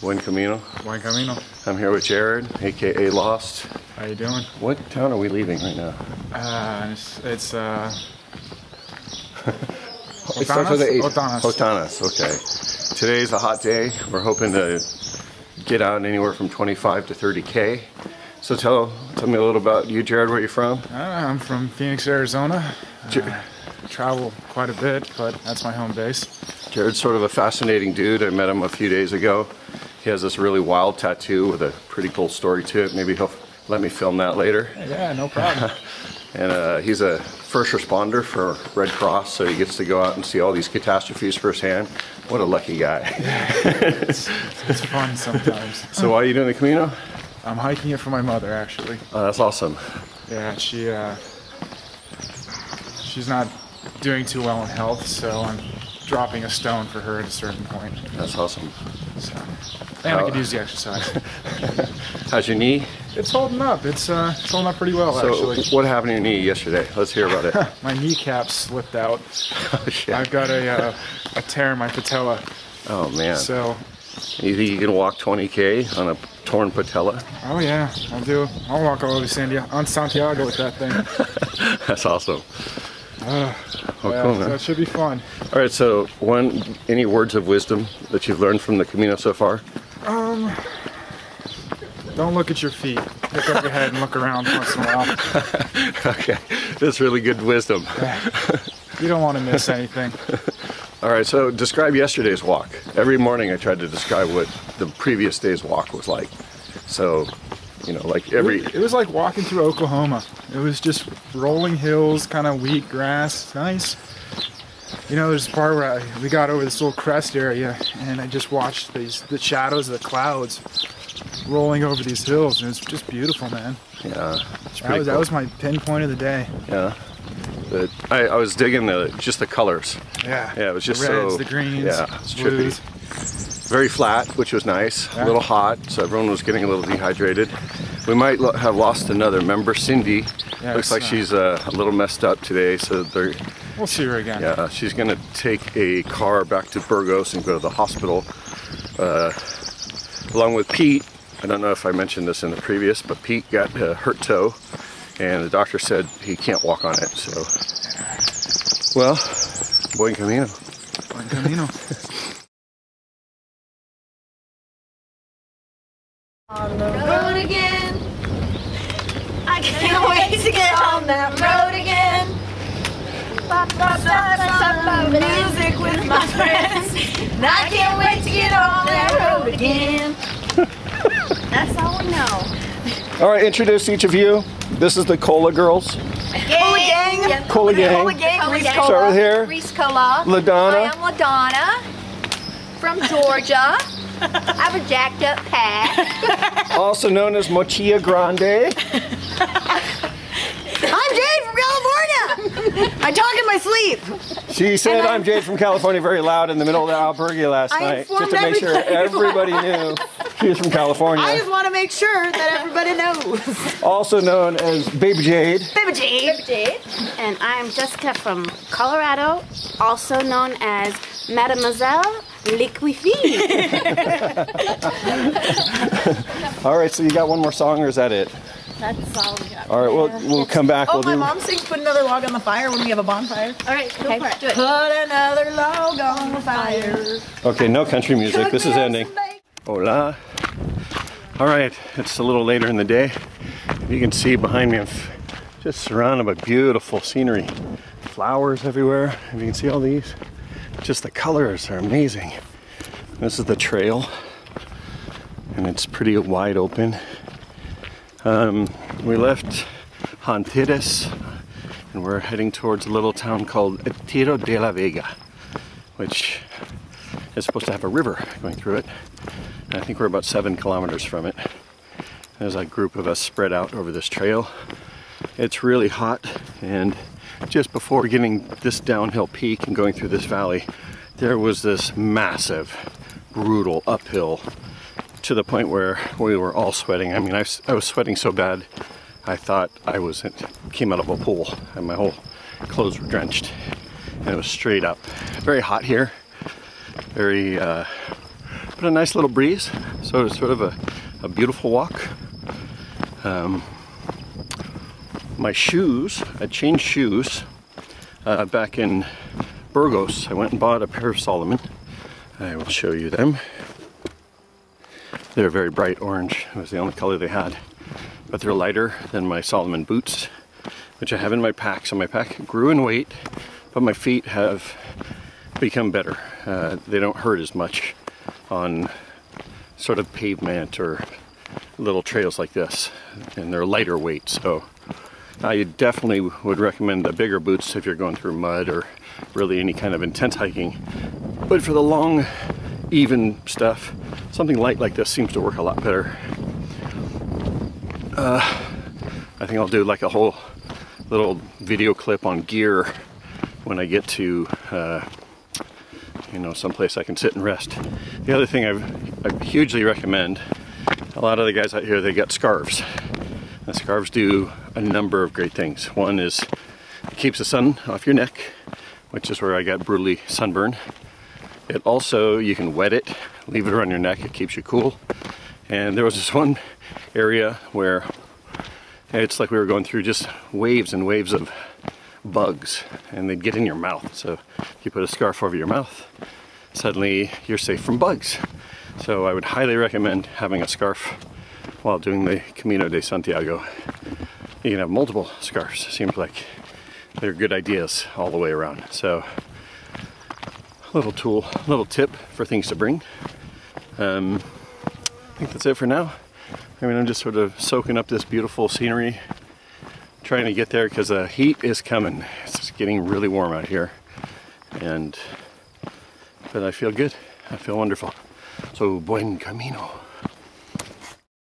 Buen Camino. Buen Camino. I'm here with Jared, aka Lost. How you doing? What town are we leaving right now? It's It starts with an H. Hontanas. Hontanas, okay. Today's a hot day. We're hoping to get out anywhere from 25 to 30K. So tell me a little about you, Jared. Where are you from? I'm from Phoenix, Arizona. Travel quite a bit, but that's my home base. Jared's sort of a fascinating dude. I met him a few days ago. He has this really wild tattoo with a pretty cool story to it. Maybe he'll let me film that later. Yeah, no problem. And he's a first responder for Red Cross, so he gets to go out and see all these catastrophes firsthand. What a lucky guy. It's fun sometimes. So why are you doing the Camino? I'm hiking it for my mother, actually. Oh, that's awesome. Yeah, she's not doing too well in health, so I'm dropping a stone for her at a certain point. That's awesome. So, and I could use the exercise. How's your knee? It's holding up. It's holding up pretty well, actually. So what happened to your knee yesterday? Let's hear about it. My kneecap slipped out. Oh, shit. I've got a tear in my patella. Oh, man. So, you think you can walk 20K on a torn patella? oh yeah, I'll walk all over Santiago with that thing. That's awesome. Yeah, cool, man. so it should be fun. All right, so any words of wisdom that you've learned from the Camino so far? Don't look at your feet. Pick up your head and look around once in a while. Okay, that's really good wisdom. You don't want to miss anything. All right, so describe yesterday's walk. Every morning I tried to describe what the previous day's walk was like. So, you know, like It was like walking through Oklahoma. It was just rolling hills, kind of wheat grass, nice. You know, there's a part where we got over this little crest area, and I just watched the shadows of the clouds rolling over these hills, and it's just beautiful, man. Yeah, that was my pinpoint of the day. Yeah, I was digging just the colors. Yeah, it was just the reds, so the greens, yeah, it's blues. trippy. Very flat, which was nice. Yeah. A little hot, so everyone was getting a little dehydrated. We might have lost another member, Cindy. Yeah, looks like she's a little messed up today, so we'll see her again. Yeah, she's gonna take a car back to Burgos and go to the hospital, along with Pete. I don't know if I mentioned this in the previous, but Pete got a hurt toe, and the doctor said he can't walk on it. So, well, buen camino. Buen camino. On the road again. I can't wait to get on that road again. Music with my friends. And I can't wait to get on that road again. That's all we know. All right, introduce each of you. This is the Cola Girls. Cola gang. Cola gang. Cola gang. Reese Start Cola. with here. Reese Cola. LaDonna. I am LaDonna from Georgia. I have a jacked up pack. Also known as Mochilla Grande. I'm Jade from California. I talk in my sleep. She said, "I'm Jade from California," very loud in the middle of the Albergue last night, just to make sure everybody knew she was from California. I just want to make sure that everybody knows. Also known as Baby Jade. Baby Jade. Baby Jade. And I'm Jessica from Colorado, also known as Mademoiselle Liquifie. All right, so you got one more song, or is that it? That's all we got. All right, we'll come back. Oh, my mom sings "Put Another Log on the Fire" when we have a bonfire. All right, go for it. Do it. Put another log on the fire. Okay, no country music. This is ending. Hola. All right, it's a little later in the day. You can see behind me, I'm just surrounded by beautiful scenery. Flowers everywhere. If you can see all these, just the colors are amazing. This is the trail, and it's pretty wide open. We left Hontanas, and we're heading towards a little town called Itero de Vega, which is supposed to have a river going through it. And I think we're about 7 kilometers from it. There's a group of us spread out over this trail. It's really hot, and just before getting this downhill peak and going through this valley, there was this massive, brutal uphill to the point where we were all sweating. I mean, I was sweating so bad, I thought I came out of a pool, and my whole clothes were drenched. And it was straight up. Very hot here, very but a nice little breeze. So it's sort of a beautiful walk. My shoes, I changed shoes back in Burgos. I went and bought a pair of Salomon. I will show you them. They're very bright orange. It was the only color they had. But they're lighter than my Salomon boots, which I have in my pack. So my pack grew in weight, but my feet have become better. They don't hurt as much on sort of pavement or little trails like this. And they're lighter weight, so I definitely would recommend the bigger boots if you're going through mud or really any kind of intense hiking. But for the long, even stuff, something light like this seems to work a lot better. I think I'll do like a whole little video clip on gear when I get to, you know, someplace I can sit and rest. The other thing I hugely recommend, a lot of the guys out here, they get scarves. The scarves do a number of great things. One is it keeps the sun off your neck, which is where I got brutally sunburned. It also, you can wet it, leave it around your neck, it keeps you cool. And there was this one area where it's like we were going through just waves and waves of bugs, and they'd get in your mouth. So if you put a scarf over your mouth, suddenly you're safe from bugs. So I would highly recommend having a scarf while doing the Camino de Santiago. You can have multiple scarves. Seems like they're good ideas all the way around. So little tool, little tip for things to bring. I think that's it for now. I mean, I'm just sort of soaking up this beautiful scenery, trying to get there because the heat is coming. It's just getting really warm out here, but I feel good. I feel wonderful. So buen camino.